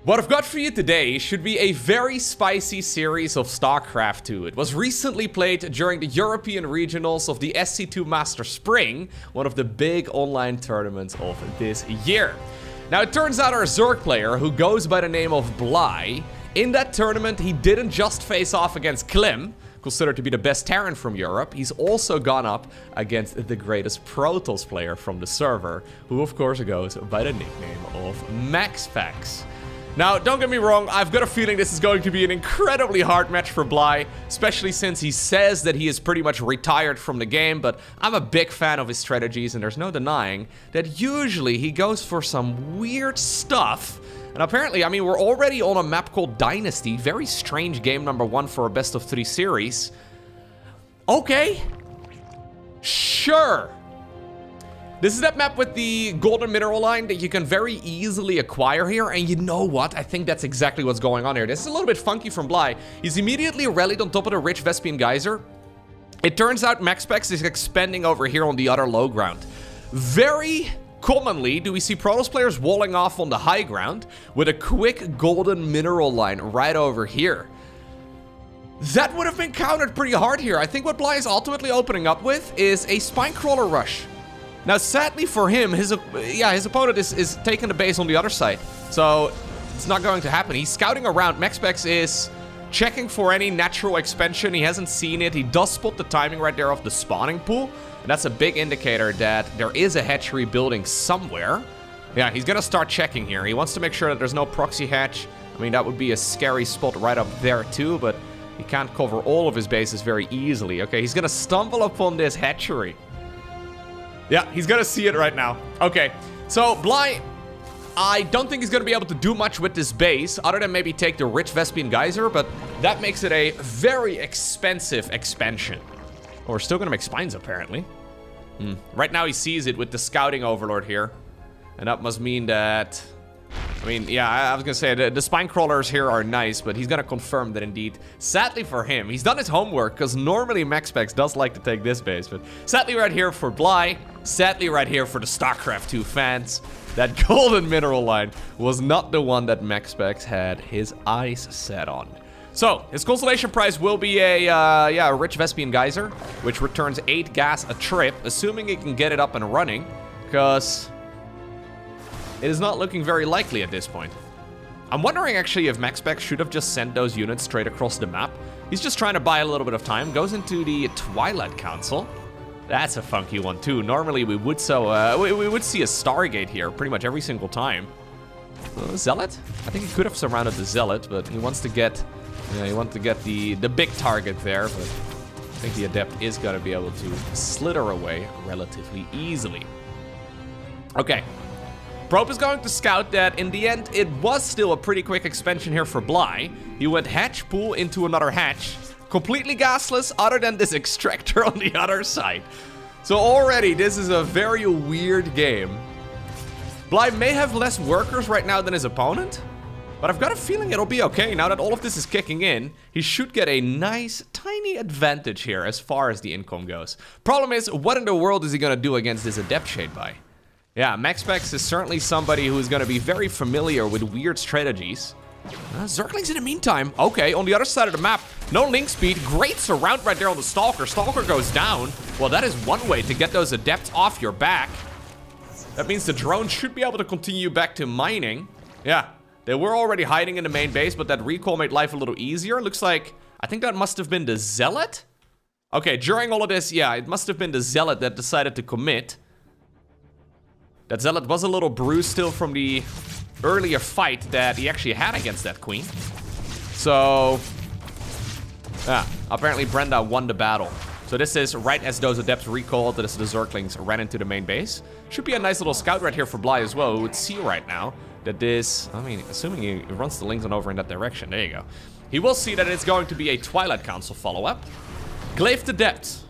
What I've got for you today should be a very spicy series of StarCraft 2. It was recently played during the European regionals of the SC2 Master Spring, one of the big online tournaments of this year. Now it turns out our Zerg player, who goes by the name of Bly, in that tournament he didn't just face off against Klim, considered to be the best Terran from Europe, he's also gone up against the greatest Protoss player from the server, who of course goes by the nickname of MaxPax. Now, don't get me wrong, I've got a feeling this is going to be an incredibly hard match for Bly, especially since he says that he is pretty much retired from the game, but I'm a big fan of his strategies, and there's no denying that usually he goes for some weird stuff. And apparently, I mean, we're already on a map called Dynasty, very strange game number 1 for a best of 3 series. Okay. Sure. This is that map with the golden mineral line that you can very easily acquire here, and you know what? I think that's exactly what's going on here. This is a little bit funky from Bly. He's immediately rallied on top of the rich Vespian Geyser. It turns out MaxPax is expanding over here on the other low ground. Very commonly do we see Protoss players walling off on the high ground with a quick golden mineral line right over here. That would have been countered pretty hard here. I think what Bly is ultimately opening up with is a Spinecrawler rush. Now, sadly for him, his opponent is taking the base on the other side. So, it's not going to happen. He's scouting around. MaxPax is checking for any natural expansion. He hasn't seen it. He does spot the timing right there of the spawning pool. And that's a big indicator that there is a hatchery building somewhere. Yeah, he's going to start checking here. He wants to make sure that there's no proxy hatch. I mean, that would be a scary spot right up there too, but he can't cover all of his bases very easily. Okay, he's going to stumble upon this hatchery. Yeah, he's gonna see it right now. Okay, so Bly, I don't think he's gonna be able to do much with this base, other than maybe take the rich Vespian Geyser, but that makes it a very expensive expansion. Oh, we're still gonna make spines, apparently. Right now he sees it with the scouting overlord here, and that must mean that... I mean, yeah, I was gonna say, the spine crawlers here are nice, but he's gonna confirm that indeed, sadly for him, he's done his homework, because normally MaxPax does like to take this base, but sadly right here for Bly, sadly right here for the StarCraft 2 fans, that golden mineral line was not the one that MaxPax had his eyes set on. So, his consolation prize will be a rich Vespian Geyser, which returns 8 gas a trip, assuming he can get it up and running, because... it is not looking very likely at this point. I'm wondering actually if MaxPax should have just sent those units straight across the map. He's just trying to buy a little bit of time. Goes into the Twilight Council. That's a funky one too. Normally we would see a Stargate here pretty much every single time. Zealot? I think he could have surrounded the Zealot, but he wants to get, the big target there. But I think the Adept is gonna be able to slither away relatively easily. Okay. Probe is going to scout that in the end, it was still a pretty quick expansion here for Bly. He went hatch pool into another hatch. Completely gasless, other than this extractor on the other side. So already, this is a very weird game. Bly may have less workers right now than his opponent, but I've got a feeling it'll be okay. Now that all of this is kicking in, he should get a nice, tiny advantage here as far as the income goes. Problem is, what in the world is he gonna do against this Adept Shade by? Yeah, MaxPax is certainly somebody who is going to be very familiar with weird strategies. Zerglings in the meantime. Okay, on the other side of the map, no link speed. Great surround right there on the Stalker. Stalker goes down. Well, that is one way to get those Adepts off your back. That means the drone should be able to continue back to mining. Yeah, they were already hiding in the main base, but that recall made life a little easier. Looks like, I think that must have been the Zealot. Okay, during all of this, yeah, it must have been the Zealot that decided to commit. That Zealot was a little bruised still from the earlier fight that he actually had against that queen. So, yeah, apparently Brenda won the battle. So this is right as those Adepts recalled, that is the Zerglings ran into the main base. Should be a nice little scout right here for Bly as well, who would see right now that this, I mean, assuming he runs the links on over in that direction, there you go. He will see that it's going to be a Twilight Council follow-up. Glaive Adept.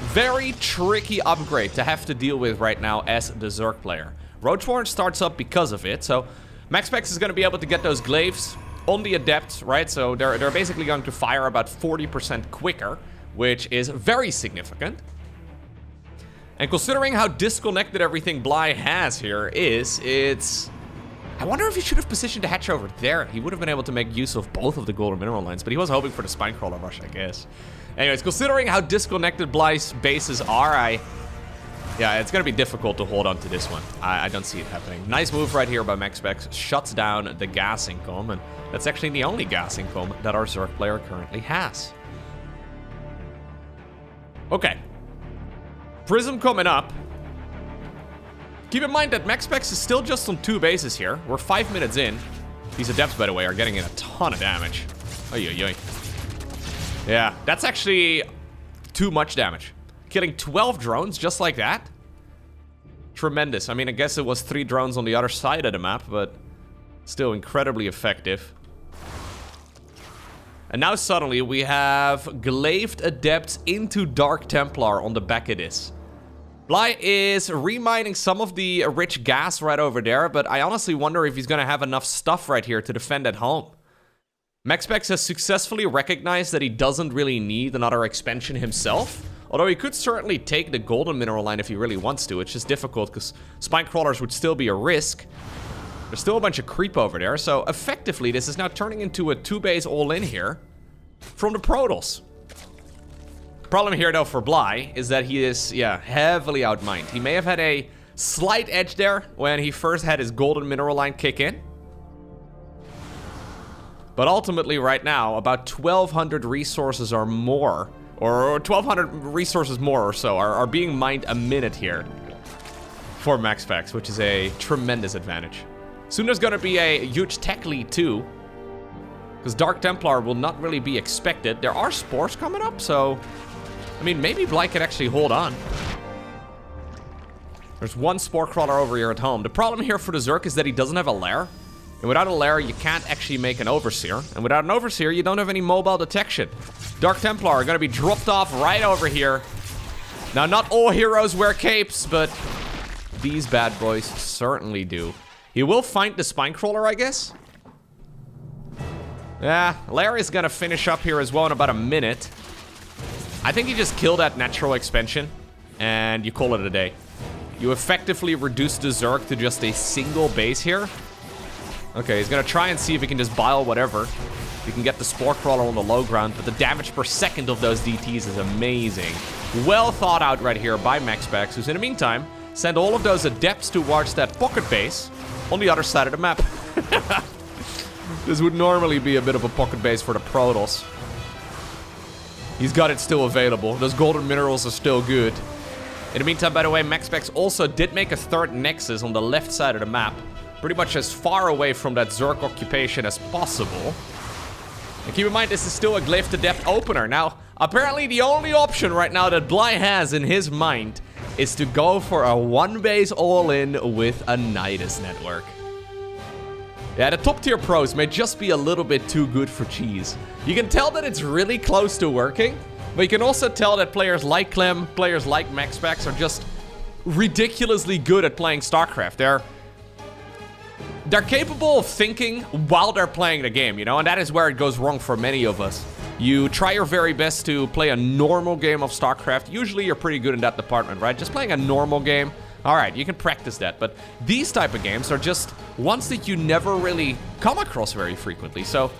Very tricky upgrade to have to deal with right now as the Zerg player. Roachwarren starts up because of it, so MaxPax is going to be able to get those glaives on the Adept, right? So they're basically going to fire about 40% quicker, which is very significant. And considering how disconnected everything Bly has here is, it's I wonder if he should have positioned the hatch over there. He would have been able to make use of both of the golden mineral lines, but he was hoping for the Spinecrawler rush, I guess. Anyways, considering how disconnected Bly's bases are, yeah, it's going to be difficult to hold on to this one. I don't see it happening. Nice move right here by MaxPax. Shuts down the gas income, and that's actually the only gas income that our Zerg player currently has. Okay. Prism coming up. Keep in mind that MaxPax is still just on 2 bases here. We're 5 minutes in. These adepts, by the way, are getting in a ton of damage. Oy, oy, oy. Yeah, that's actually too much damage. Killing 12 drones just like that? Tremendous. I mean, I guess it was 3 drones on the other side of the map, but still incredibly effective. And now suddenly we have glaive adepts into Dark Templar on the back of this. Bly is remining some of the rich gas right over there, but I honestly wonder if he's going to have enough stuff right here to defend at home. MaxPax has successfully recognized that he doesn't really need another expansion himself, although he could certainly take the golden mineral line if he really wants to. It's just difficult because Spinecrawlers would still be a risk. There's still a bunch of creep over there, so effectively this is now turning into a 2-base all-in here from the Protoss. Problem here, though, for Bly is that he is, yeah, heavily outmined. He may have had a slight edge there when he first had his golden mineral line kick in. But ultimately, right now, about 1,200 resources or more, or 1,200 resources more or so, are being mined a minute here for MaxPax, which is a tremendous advantage. Soon there's going to be a huge tech lead, too, because Dark Templar will not really be expected. There are spores coming up, so I mean, maybe Bly could actually hold on. There's one spore crawler over here at home. The problem here for the Zerg is that he doesn't have a lair. And without a lair, you can't actually make an overseer. And without an overseer, you don't have any mobile detection. Dark Templar are going to be dropped off right over here. Now, not all heroes wear capes, but these bad boys certainly do. He will find the Spinecrawler, I guess. Yeah, lair is going to finish up here as well in about a minute. I think you just kill that natural expansion, and you call it a day. You effectively reduce the Zerg to just a single base here. Okay, he's gonna try and see if he can just bile whatever. You can get the Spore Crawler on the low ground, but the damage per second of those DTs is amazing. Well thought out right here by MaxPax, who's in the meantime send all of those adepts towards that pocket base on the other side of the map. This would normally be a bit of a pocket base for the Protoss. He's got it still available. Those golden minerals are still good. In the meantime, by the way, MaxPax also did make a 3rd Nexus on the left side of the map. Pretty much as far away from that Zerg occupation as possible. And keep in mind, this is still a Glaive to Depth opener. Now, apparently the only option right now that Bly has in his mind is to go for a 1-base all-in with a Nidus network. Yeah, the top tier pros may just be a little bit too good for cheese. You can tell that it's really close to working, but you can also tell that players like Clem, players like MaxPax are just ridiculously good at playing StarCraft. They're capable of thinking while they're playing the game, you know, and that is where it goes wrong for many of us. You try your very best to play a normal game of StarCraft. Usually you're pretty good in that department, right? Just playing a normal game. All right, you can practice that, but these type of games are just ones that you never really come across very frequently. So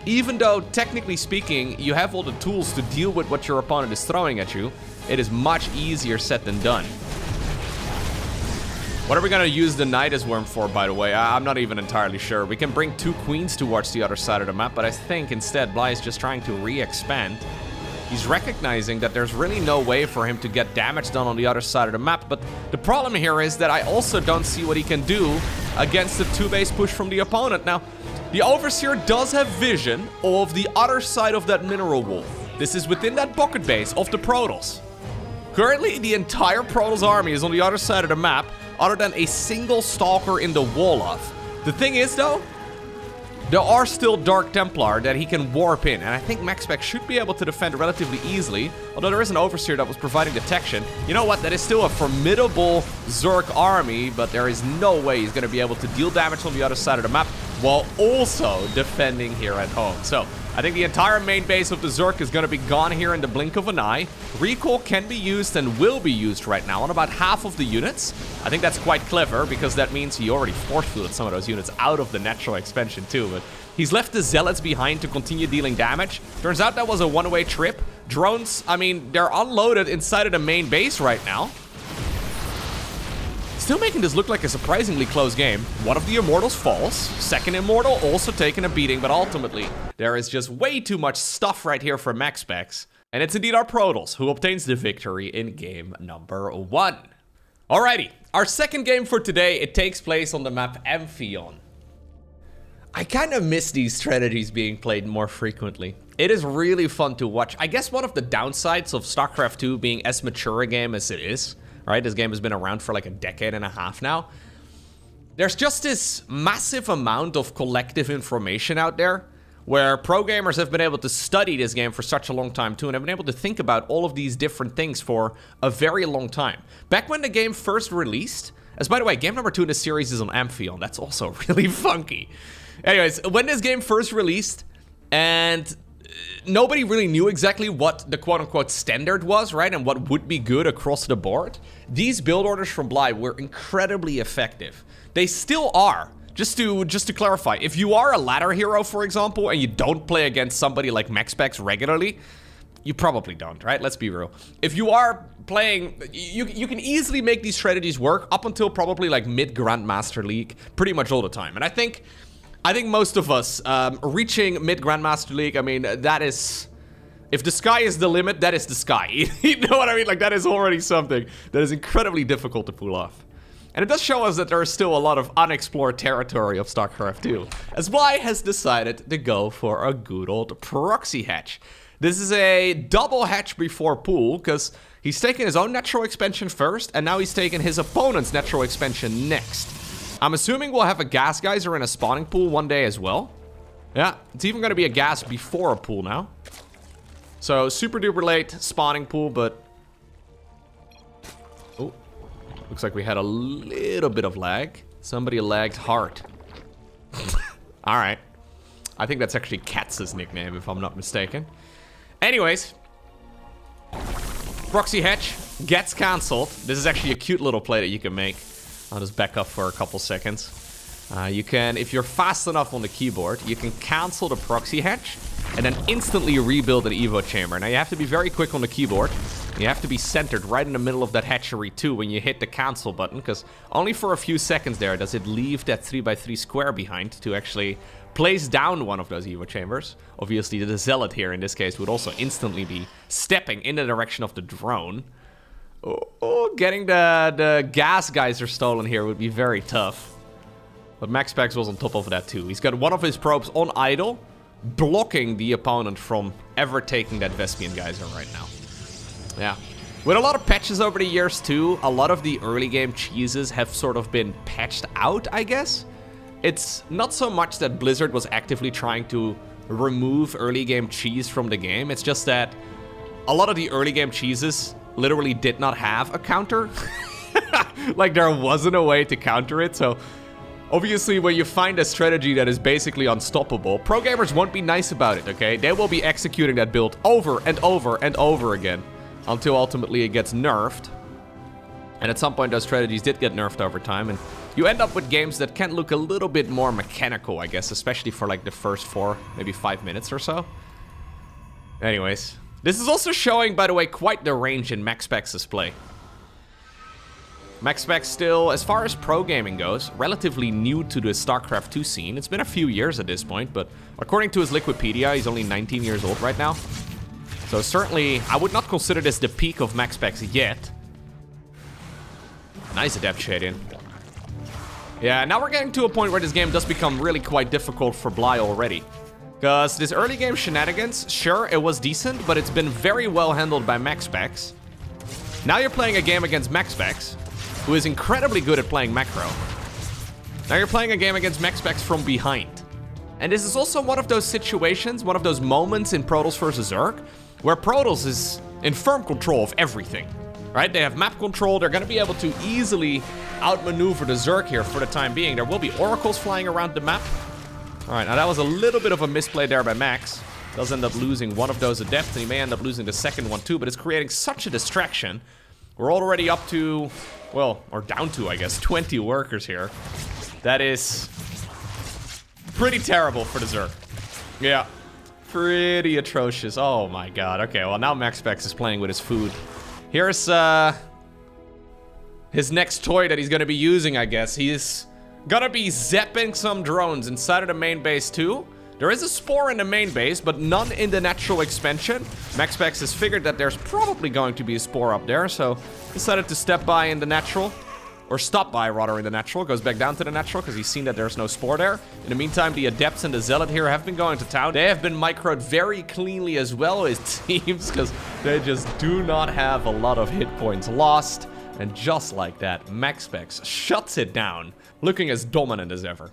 even though, technically speaking, you have all the tools to deal with what your opponent is throwing at you, it is much easier said than done. What are we going to use the Nidus Worm for, by the way? I'm not even entirely sure. We can bring 2 queens towards the other side of the map, but I think instead Bly is just trying to re-expand. He's recognizing that there's really no way for him to get damage done on the other side of the map, but the problem here is that I also don't see what he can do against the 2-base push from the opponent. Now, the Overseer does have vision of the other side of that mineral wall. This is within that bucket base of the Protoss. Currently, the entire Protoss army is on the other side of the map, other than a single Stalker in the wall of. The thing is, though, there are still Dark Templar that he can warp in, and I think MaxPax should be able to defend relatively easily, although there is an Overseer that was providing detection. You know what, that is still a formidable Zerg army, but there is no way he's going to be able to deal damage on the other side of the map, while also defending here at home. So, I think the entire main base of the Zerg is going to be gone here in the blink of an eye. Recall can be used and will be used right now on about half of the units. I think that's quite clever because that means he already force-fielded some of those units out of the natural expansion too. But he's left the Zealots behind to continue dealing damage. Turns out that was a one-way trip. Drones, I mean, they're unloaded inside of the main base right now. Still making this look like a surprisingly close game. One of the Immortals falls. Second Immortal also taking a beating, but ultimately, there is just way too much stuff right here for MaxPax. And it's indeed our Protoss who obtains the victory in game number 1. Alrighty, our second game for today, it takes place on the map Amphion. I kind of miss these strategies being played more frequently. It is really fun to watch. I guess one of the downsides of StarCraft 2 being as mature a game as it is, right? This game has been around for like a decade and a half now. There's just this massive amount of collective information out there where pro gamers have been able to study this game for such a long time too, and have been able to think about all of these different things for a very long time. Back when the game first released, as by the way, game number 2 in the series is on Amphion. That's also really funky. Anyways, when this game first released, and nobody really knew exactly what the quote-unquote standard was, right? And what would be good across the board. These build orders from Bly were incredibly effective. They still are. Just to clarify, if you are a ladder hero, for example, and you don't play against somebody like MaxPax regularly, you probably don't, right? Let's be real. If you are playing, you can easily make these strategies work up until probably like mid-Grandmaster League, pretty much all the time. And I think most of us, reaching mid-Grandmaster League, I mean, that is... If the sky is the limit, that is the sky. You know what I mean? Like, that is already something that is incredibly difficult to pull off. And it does show us that there is still a lot of unexplored territory of StarCraft 2, as Bly has decided to go for a good old proxy hatch. This is a double hatch before pool, because he's taken his own natural expansion first, and now he's taken his opponent's natural expansion next. I'm assuming we'll have a gas geyser in a spawning pool one day as well. Yeah, it's even going to be a gas before a pool now. So, super duper late spawning pool, but... Oh, looks like we had a little bit of lag. Somebody lagged hard. Alright. I think that's actually Katz's nickname, if I'm not mistaken. Anyways. Proxy hatch gets cancelled. This is actually a cute little play that you can make. I'll just back up for a couple seconds. You can, if you're fast enough on the keyboard, you can cancel the proxy hatch and then instantly rebuild an Evo chamber. Now you have to be very quick on the keyboard. You have to be centered right in the middle of that hatchery too when you hit the cancel button, because only for a few seconds there does it leave that 3x3 square behind to actually place down one of those Evo chambers. Obviously the Zealot here in this case would also instantly be stepping in the direction of the drone. Oh, getting the gas geyser stolen here would be very tough. But MaxPax was on top of that too. He's got one of his probes on idle, blocking the opponent from ever taking that Vespian geyser right now. Yeah. With a lot of patches over the years too, a lot of the early game cheeses have sort of been patched out, I guess. It's not so much that Blizzard was actively trying to remove early game cheese from the game. It's just that a lot of the early game cheeses literally did not have a counter. Like, there wasn't a way to counter it, so obviously when you find a strategy that is basically unstoppable, pro gamers won't be nice about it, okay? They will be executing that build over and over and over again until ultimately it gets nerfed. And at some point those strategies did get nerfed over time, and you end up with games that can look a little bit more mechanical, I guess, especially for like the first 4, maybe 5 minutes or so. Anyways, this is also showing, by the way, quite the range in MaxPax's play. MaxPax still, as far as pro gaming goes, relatively new to the StarCraft 2 scene. It's been a few years at this point, but according to his Wikipedia, he's only 19 years old right now. So certainly, I would not consider this the peak of MaxPax yet. Nice adept shading. Yeah, now we're getting to a point where this game does become really quite difficult for Bly already. Because this early game shenanigans, sure, it was decent, but it's been very well handled by MaxPax. Now you're playing a game against MaxPax, who is incredibly good at playing macro. Now you're playing a game against MaxPax from behind. And this is also one of those situations, one of those moments in Protoss vs Zerg, where Protoss is in firm control of everything, right? They have map control, they're gonna be able to easily outmaneuver the Zerg here for the time being. There will be oracles flying around the map. All right, now that was a little bit of a misplay there by Max. Does end up losing one of those Adepts, and he may end up losing the second one too, but it's creating such a distraction. We're already up to, well, or down to, I guess, 20 workers here. That is pretty terrible for the Zerg. Yeah, pretty atrocious. Oh my god. Okay, well now MaxPax is playing with his food. Here's his next toy that he's gonna be using, I guess. He's gonna be zapping some drones inside of the main base too. There is a spore in the main base, but none in the natural expansion. MaxPax has figured that there's probably going to be a spore up there, so decided to step by in the natural. Or stop by, rather, in the natural. Goes back down to the natural, because he's seen that there's no spore there. In the meantime, the Adepts and the Zealot here have been going to town. They have been microed very cleanly as well, it seems, because they just do not have a lot of hit points lost. And just like that, MaxPax shuts it down, looking as dominant as ever.